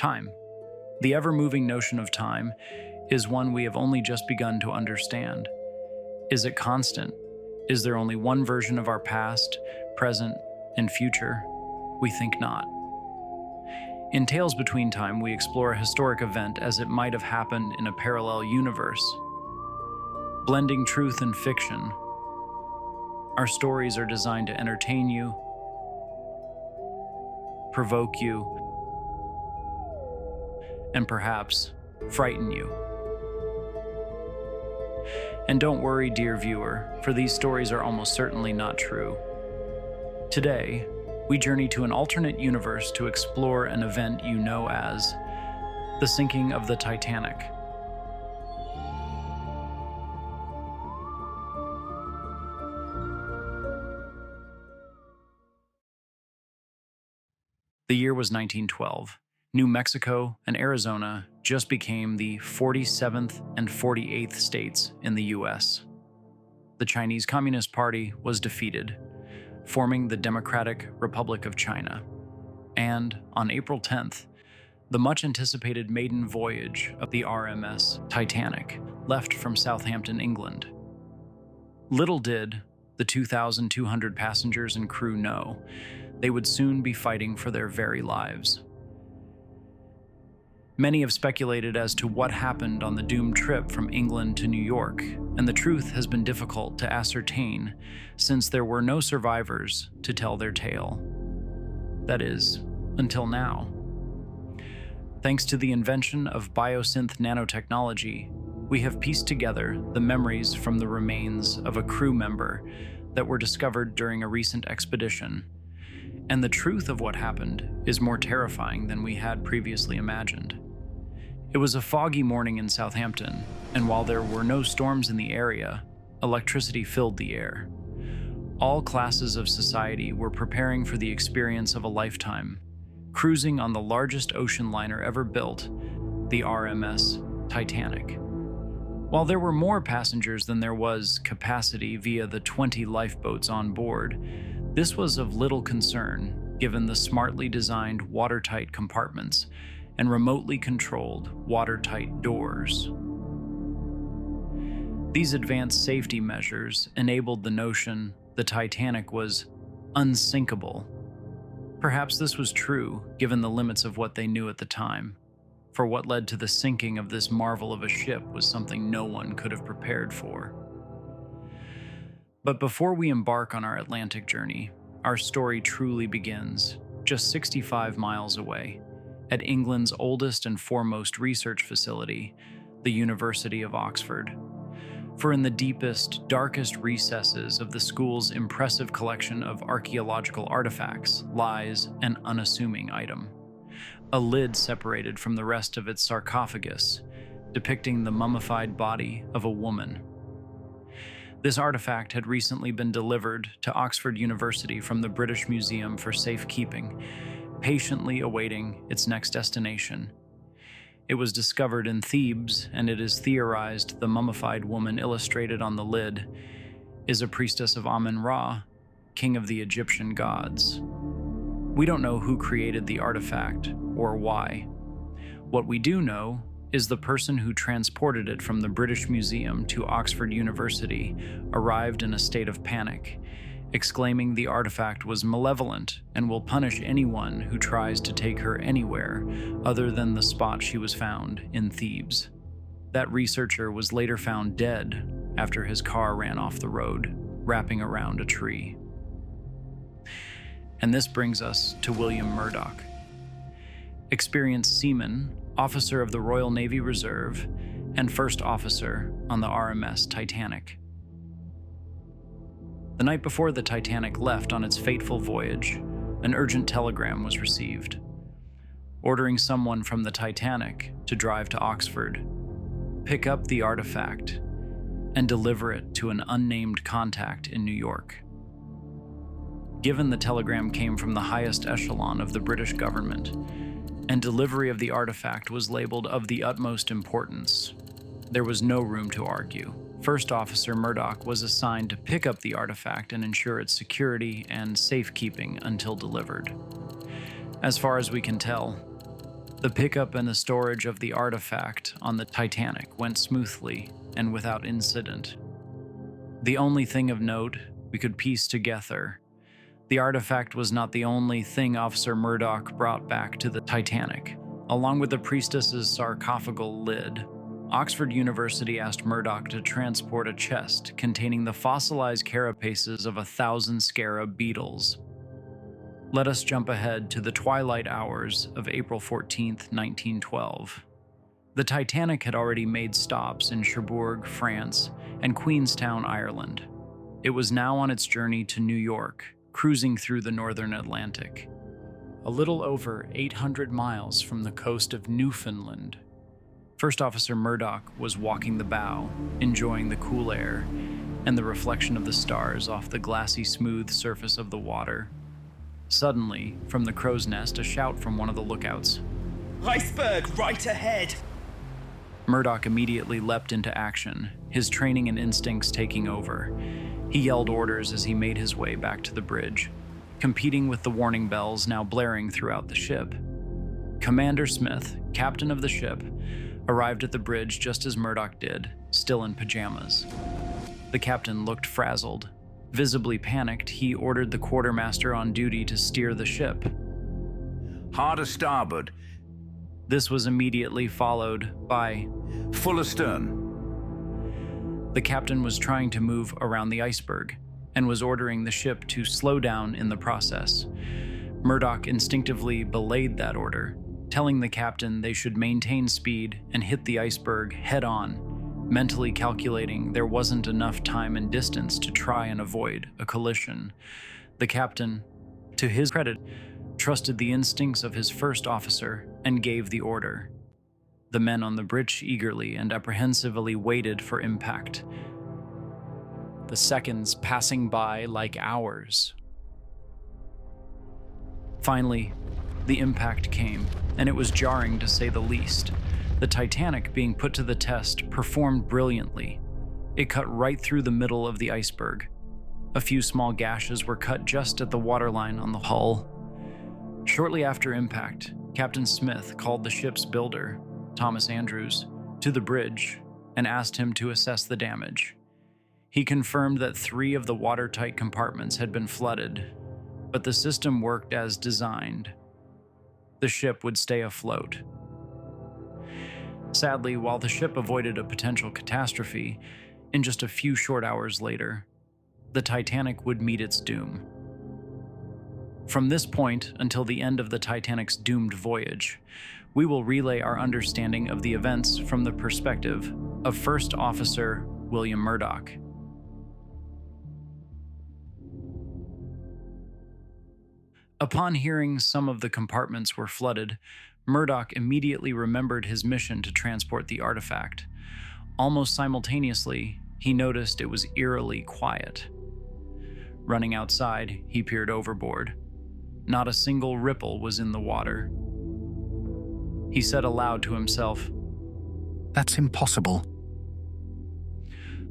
Time. The ever-moving notion of time is one we have only just begun to understand. Is it constant? Is there only one version of our past, present, and future? We think not. In Tales Between Time, we explore a historic event as it might have happened in a parallel universe. Blending truth and fiction, our stories are designed to entertain you, provoke you, and perhaps frighten you. And don't worry, dear viewer, for these stories are almost certainly not true. Today, we journey to an alternate universe to explore an event you know as the sinking of the Titanic. The year was 1912. New Mexico and Arizona just became the 47th and 48th states in the U.S. The Chinese Communist Party was defeated, forming the Democratic Republic of China. And on April 10th, the much-anticipated maiden voyage of the RMS Titanic left from Southampton, England. Little did the 2,200 passengers and crew know they would soon be fighting for their very lives. Many have speculated as to what happened on the doomed trip from England to New York, and the truth has been difficult to ascertain since there were no survivors to tell their tale. That is, until now. Thanks to the invention of biosynth nanotechnology, we have pieced together the memories from the remains of a crew member that were discovered during a recent expedition. And the truth of what happened is more terrifying than we had previously imagined. It was a foggy morning in Southampton, and while there were no storms in the area, electricity filled the air. All classes of society were preparing for the experience of a lifetime, cruising on the largest ocean liner ever built, the RMS Titanic. While there were more passengers than there was capacity via the 20 lifeboats on board, this was of little concern given the smartly designed watertight compartments and remotely controlled watertight doors. These advanced safety measures enabled the notion the Titanic was unsinkable. Perhaps this was true given the limits of what they knew at the time, for what led to the sinking of this marvel of a ship was something no one could have prepared for. But before we embark on our Atlantic journey, our story truly begins just 65 miles away, at England's oldest and foremost research facility, the University of Oxford. For in the deepest, darkest recesses of the school's impressive collection of archaeological artifacts lies an unassuming item. A lid separated from the rest of its sarcophagus, depicting the mummified body of a woman. This artifact had recently been delivered to Oxford University from the British Museum for safekeeping, patiently awaiting its next destination. It was discovered in Thebes, and it is theorized the mummified woman illustrated on the lid is a priestess of Amun-Ra, king of the Egyptian gods. We don't know who created the artifact or why. What we do know is the person who transported it from the British Museum to Oxford University arrived in a state of panic, exclaiming the artifact was malevolent and will punish anyone who tries to take her anywhere other than the spot she was found in Thebes. That researcher was later found dead after his car ran off the road, wrapping around a tree. And this brings us to William Murdoch. Experienced seaman, officer of the Royal Navy Reserve, and first officer on the RMS Titanic. The night before the Titanic left on its fateful voyage, an urgent telegram was received, ordering someone from the Titanic to drive to Oxford, pick up the artifact, and deliver it to an unnamed contact in New York. Given the telegram came from the highest echelon of the British government, and delivery of the artifact was labeled of the utmost importance, there was no room to argue. First Officer Murdoch was assigned to pick up the artifact and ensure its security and safekeeping until delivered. As far as we can tell, The pickup and the storage of the artifact on the Titanic went smoothly and without incident. The only thing of note we could piece together, the artifact was not the only thing Officer Murdoch brought back to the Titanic. Along with the priestess's sarcophagal lid, Oxford University asked Murdoch to transport a chest containing the fossilized carapaces of 1,000 scarab beetles. Let us jump ahead to the twilight hours of April 14, 1912. The Titanic had already made stops in Cherbourg, France, and Queenstown, Ireland. It was now on its journey to New York, cruising through the northern Atlantic. A little over 800 miles from the coast of Newfoundland, First Officer Murdoch was walking the bow, enjoying the cool air and the reflection of the stars off the glassy smooth surface of the water. Suddenly, from the crow's nest, a shout from one of the lookouts. "Iceberg right ahead!" Murdoch immediately leapt into action, his training and instincts taking over. He yelled orders as he made his way back to the bridge, competing with the warning bells now blaring throughout the ship. Commander Smith, captain of the ship, arrived at the bridge just as Murdoch did, still in pajamas. The captain looked frazzled. Visibly panicked, he ordered the quartermaster on duty to steer the ship. "Hard a starboard." This was immediately followed by "Full astern." The captain was trying to move around the iceberg and was ordering the ship to slow down in the process. Murdoch instinctively belayed that order, telling the captain they should maintain speed and hit the iceberg head-on, mentally calculating there wasn't enough time and distance to try and avoid a collision. The captain, to his credit, trusted the instincts of his first officer and gave the order. The men on the bridge eagerly and apprehensively waited for impact, the seconds passing by like hours. Finally, the impact came, and it was jarring to say the least. The Titanic, being put to the test, performed brilliantly. It cut right through the middle of the iceberg. A few small gashes were cut just at the waterline on the hull. Shortly after impact, Captain Smith called the ship's builder, Thomas Andrews, to the bridge and asked him to assess the damage. He confirmed that 3 of the watertight compartments had been flooded, but the system worked as designed. The ship would stay afloat. Sadly, while the ship avoided a potential catastrophe, in just a few short hours later, the Titanic would meet its doom. From this point until the end of the Titanic's doomed voyage, we will relay our understanding of the events from the perspective of First Officer William Murdoch. Upon hearing some of the compartments were flooded, Murdoch immediately remembered his mission to transport the artifact. Almost simultaneously, he noticed it was eerily quiet. Running outside, he peered overboard. Not a single ripple was in the water. He said aloud to himself, "That's impossible."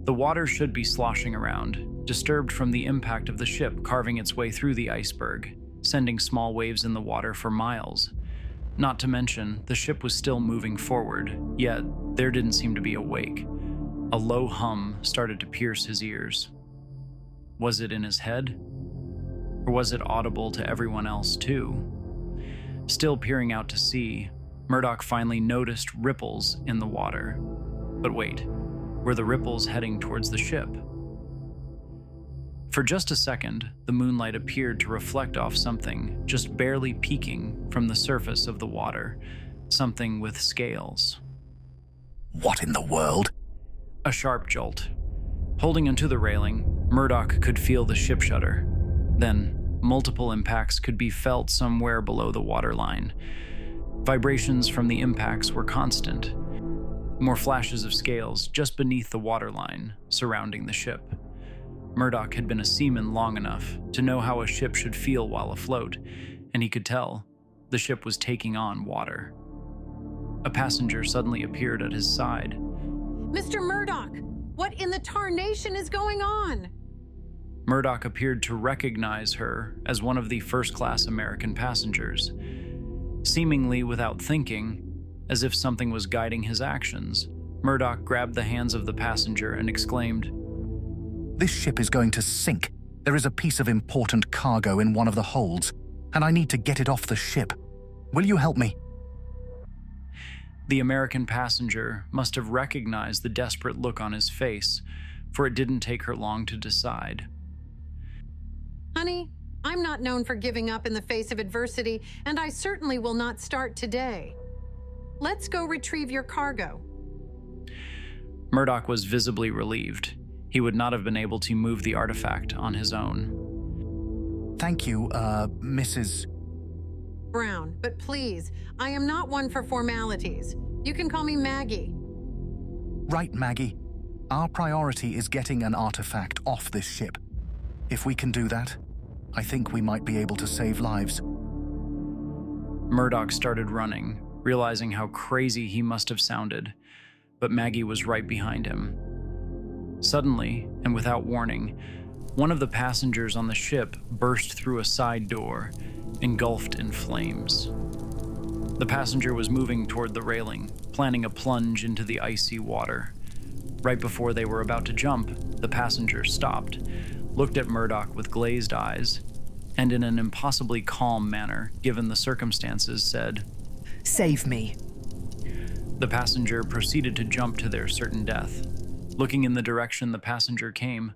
The water should be sloshing around, disturbed from the impact of the ship carving its way through the iceberg, sending small waves in the water for miles. Not to mention, the ship was still moving forward, yet there didn't seem to be a wake. A low hum started to pierce his ears. Was it in his head? Or was it audible to everyone else too? Still peering out to sea, Murdoch finally noticed ripples in the water. But wait, were the ripples heading towards the ship? For just a second, the moonlight appeared to reflect off something just barely peeking from the surface of the water, something with scales. What in the world? A sharp jolt. Holding onto the railing, Murdoch could feel the ship shudder. Then, multiple impacts could be felt somewhere below the waterline. Vibrations from the impacts were constant. More flashes of scales just beneath the waterline, surrounding the ship. Murdoch had been a seaman long enough to know how a ship should feel while afloat, and he could tell the ship was taking on water. A passenger suddenly appeared at his side. "Mr. Murdoch, what in the tarnation is going on?" Murdoch appeared to recognize her as one of the first-class American passengers. Seemingly without thinking, as if something was guiding his actions, Murdoch grabbed the hands of the passenger and exclaimed, This ship is going to sink. There is a piece of important cargo in one of the holds, and I need to get it off the ship. Will you help me? The American passenger must have recognized the desperate look on his face, for it didn't take her long to decide. Honey, I'm not known for giving up in the face of adversity, and I certainly will not start today. Let's go retrieve your cargo. Murdoch was visibly relieved. He would not have been able to move the artifact on his own. Thank you, Mrs. Brown, but please, I am not one for formalities. You can call me Maggie. Right, Maggie. Our priority is getting an artifact off this ship. If we can do that, I think we might be able to save lives. Murdoch started running, realizing how crazy he must have sounded, but Maggie was right behind him. Suddenly, and without warning, one of the passengers on the ship burst through a side door, engulfed in flames. The passenger was moving toward the railing, planning a plunge into the icy water. Right before they were about to jump, the passenger stopped, looked at Murdoch with glazed eyes, and in an impossibly calm manner, given the circumstances, said, Save me. The passenger proceeded to jump to their certain death. Looking in the direction the passenger came,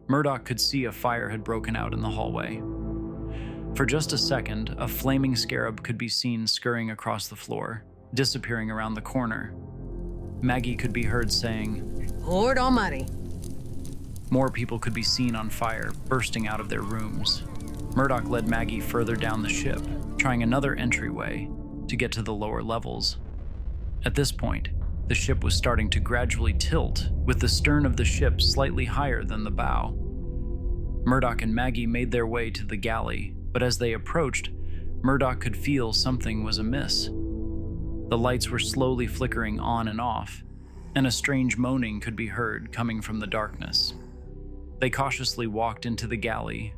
Murdoch could see a fire had broken out in the hallway. For just a second, a flaming scarab could be seen scurrying across the floor, disappearing around the corner. Maggie could be heard saying, Lord Almighty. More people could be seen on fire, bursting out of their rooms. Murdoch led Maggie further down the ship, trying another entryway to get to the lower levels. At this point, the ship was starting to gradually tilt, with the stern of the ship slightly higher than the bow. Murdoch and Maggie made their way to the galley, but as they approached, Murdoch could feel something was amiss. The lights were slowly flickering on and off, and a strange moaning could be heard coming from the darkness. They cautiously walked into the galley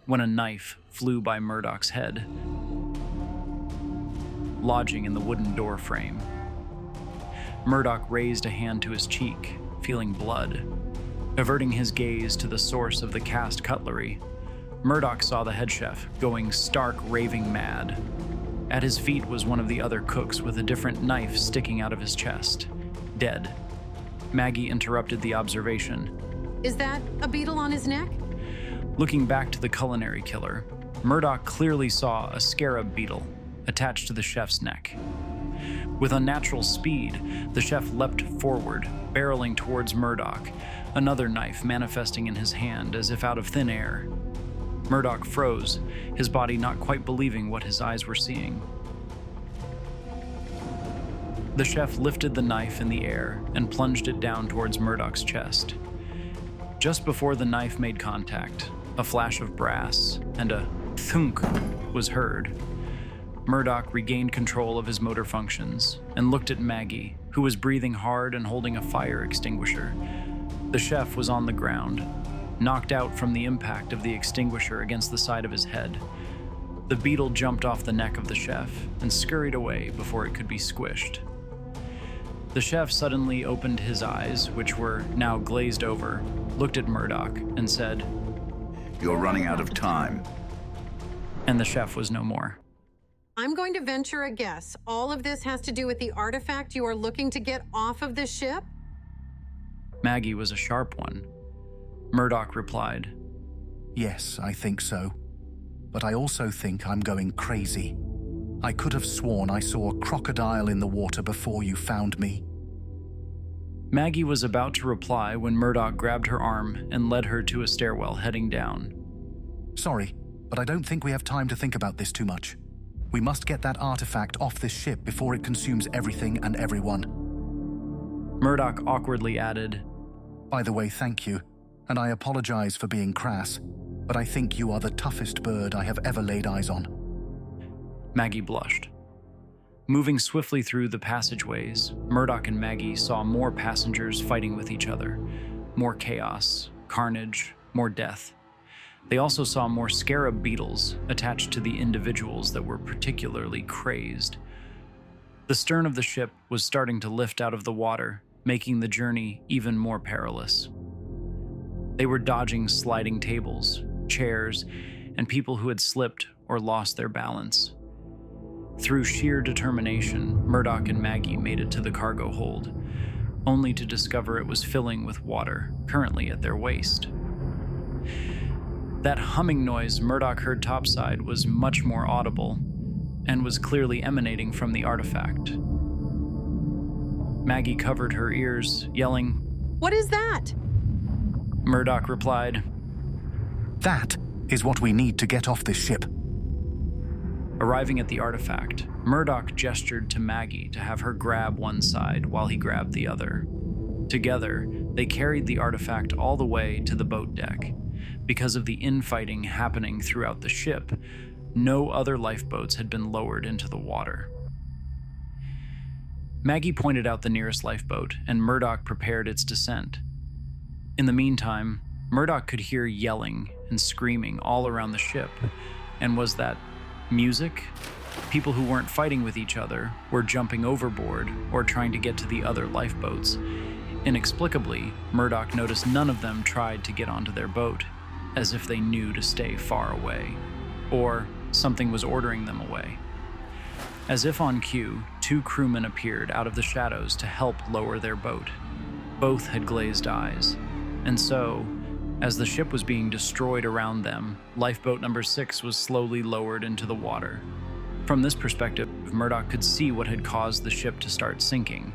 when a knife flew by Murdoch's head, lodging in the wooden door frame. Murdoch raised a hand to his cheek, feeling blood. Averting his gaze to the source of the cast cutlery, Murdoch saw the head chef going stark raving mad. At his feet was one of the other cooks with a different knife sticking out of his chest, dead. Maggie interrupted the observation. Is that a beetle on his neck? Looking back to the culinary killer, Murdoch clearly saw a scarab beetle attached to the chef's neck. With unnatural speed, the chef leapt forward, barreling towards Murdoch, another knife manifesting in his hand as if out of thin air. Murdoch froze, his body not quite believing what his eyes were seeing. The chef lifted the knife in the air and plunged it down towards Murdoch's chest. Just before the knife made contact, a flash of brass and a thunk was heard. Murdoch regained control of his motor functions and looked at Maggie, who was breathing hard and holding a fire extinguisher. The chef was on the ground, knocked out from the impact of the extinguisher against the side of his head. The beetle jumped off the neck of the chef and scurried away before it could be squished. The chef suddenly opened his eyes, which were now glazed over, looked at Murdoch, and said, You're running out of time. And the chef was no more. I'm going to venture a guess. All of this has to do with the artifact you are looking to get off of the ship? Maggie was a sharp one. Murdoch replied, Yes, I think so. But I also think I'm going crazy. I could have sworn I saw a crocodile in the water before you found me. Maggie was about to reply when Murdoch grabbed her arm and led her to a stairwell heading down. Sorry, but I don't think we have time to think about this too much. We must get that artifact off this ship before it consumes everything and everyone. Murdoch awkwardly added, By the way, thank you, and I apologize for being crass, but I think you are the toughest bird I have ever laid eyes on. Maggie blushed. Moving swiftly through the passageways, Murdoch and Maggie saw more passengers fighting with each other. More chaos, carnage, more death. They also saw more scarab beetles attached to the individuals that were particularly crazed. The stern of the ship was starting to lift out of the water, making the journey even more perilous. They were dodging sliding tables, chairs, and people who had slipped or lost their balance. Through sheer determination, Murdoch and Maggie made it to the cargo hold, only to discover it was filling with water, currently at their waist. That humming noise Murdoch heard topside was much more audible and was clearly emanating from the artifact. Maggie covered her ears, yelling, What is that? Murdoch replied, That is what we need to get off this ship. Arriving at the artifact, Murdoch gestured to Maggie to have her grab one side while he grabbed the other. Together, they carried the artifact all the way to the boat deck. Because of the infighting happening throughout the ship, no other lifeboats had been lowered into the water. Maggie pointed out the nearest lifeboat, and Murdoch prepared its descent. In the meantime, Murdoch could hear yelling and screaming all around the ship. And was that music? People who weren't fighting with each other were jumping overboard or trying to get to the other lifeboats. Inexplicably, Murdoch noticed none of them tried to get onto their boat, as if they knew to stay far away, or something was ordering them away. As if on cue, two crewmen appeared out of the shadows to help lower their boat. Both had glazed eyes, and so, as the ship was being destroyed around them, lifeboat number 6 was slowly lowered into the water. From this perspective, Murdoch could see what had caused the ship to start sinking.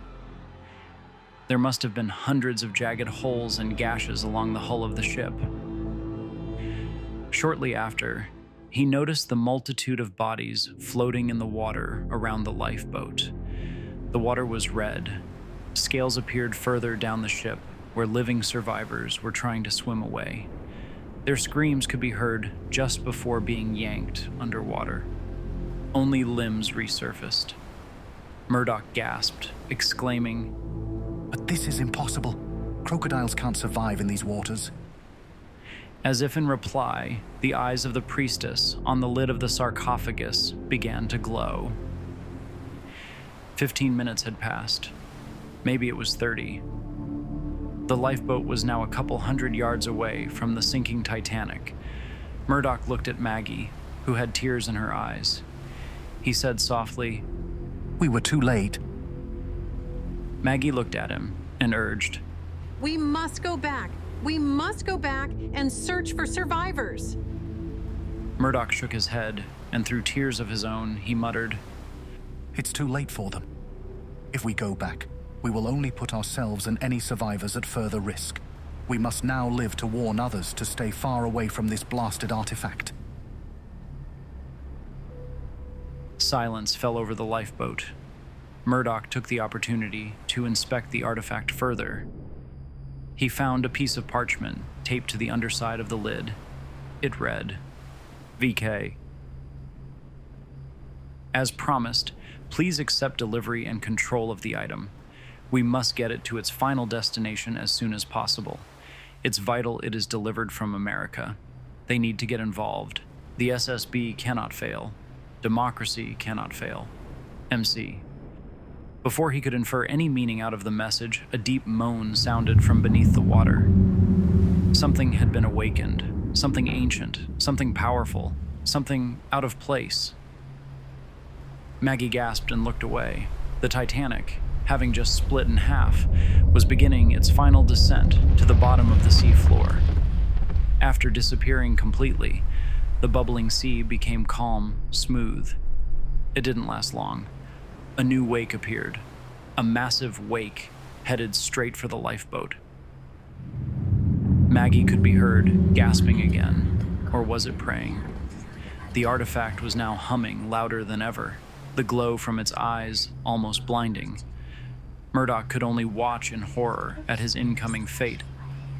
There must have been hundreds of jagged holes and gashes along the hull of the ship. Shortly after, he noticed the multitude of bodies floating in the water around the lifeboat. The water was red. Scales appeared further down the ship, where living survivors were trying to swim away. Their screams could be heard just before being yanked underwater. Only limbs resurfaced. Murdoch gasped, exclaiming, But this is impossible. Crocodiles can't survive in these waters. As if in reply, the eyes of the priestess on the lid of the sarcophagus began to glow. 15 minutes had passed. Maybe it was 30. The lifeboat was now a couple hundred yards away from the sinking Titanic. Murdoch looked at Maggie, who had tears in her eyes. He said softly, We were too late. Maggie looked at him and urged, We must go back. We must go back and search for survivors. Murdoch shook his head, and through tears of his own, he muttered, It's too late for them. If we go back, we will only put ourselves and any survivors at further risk. We must now live to warn others to stay far away from this blasted artifact. Silence fell over the lifeboat. Murdoch took the opportunity to inspect the artifact further. He found a piece of parchment taped to the underside of the lid. It read, VK. As promised, please accept delivery and control of the item. We must get it to its final destination as soon as possible. It's vital it is delivered from America. They need to get involved. The SSB cannot fail. Democracy cannot fail. MC. Before he could infer any meaning out of the message, a deep moan sounded from beneath the water. Something had been awakened, something ancient, something powerful, something out of place. Maggie gasped and looked away. The Titanic, having just split in half, was beginning its final descent to the bottom of the seafloor. After disappearing completely, the bubbling sea became calm, smooth. It didn't last long. A new wake appeared, a massive wake headed straight for the lifeboat. Maggie could be heard gasping again, or was it praying? The artifact was now humming louder than ever, the glow from its eyes almost blinding. Murdoch could only watch in horror at his incoming fate,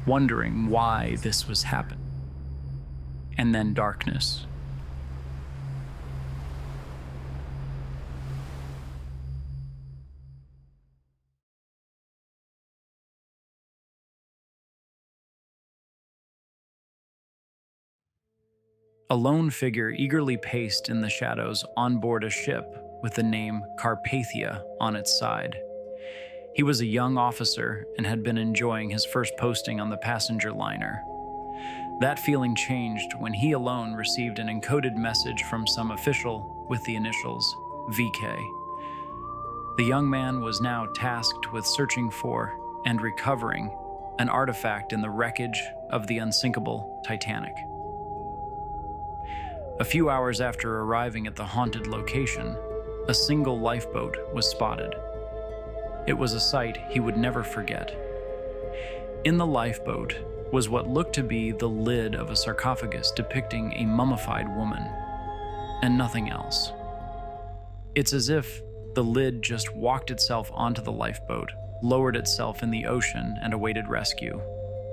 wondering why this was happening. And then darkness. A lone figure eagerly paced in the shadows on board a ship with the name Carpathia on its side. He was a young officer and had been enjoying his first posting on the passenger liner. That feeling changed when he alone received an encoded message from some official with the initials VK. The young man was now tasked with searching for and recovering an artifact in the wreckage of the unsinkable Titanic. A few hours after arriving at the haunted location, a single lifeboat was spotted. It was a sight he would never forget. In the lifeboat was what looked to be the lid of a sarcophagus depicting a mummified woman, and nothing else. It's as if the lid just walked itself onto the lifeboat, lowered itself in the ocean, and awaited rescue.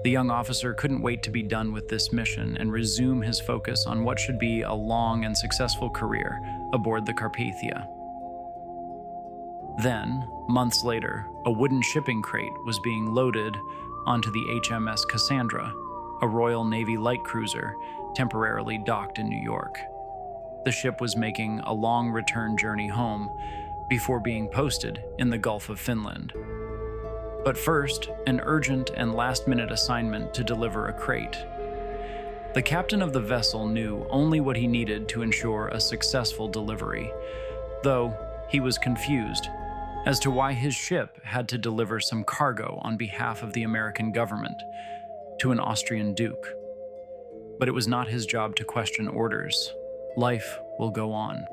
The young officer couldn't wait to be done with this mission and resume his focus on what should be a long and successful career aboard the Carpathia. Then, months later, a wooden shipping crate was being loaded onto the HMS Cassandra, a Royal Navy light cruiser temporarily docked in New York. The ship was making a long return journey home before being posted in the Gulf of Finland. But first, an urgent and last-minute assignment to deliver a crate. The captain of the vessel knew only what he needed to ensure a successful delivery, though he was confused as to why his ship had to deliver some cargo on behalf of the American government to an Austrian duke. But it was not his job to question orders. Life will go on.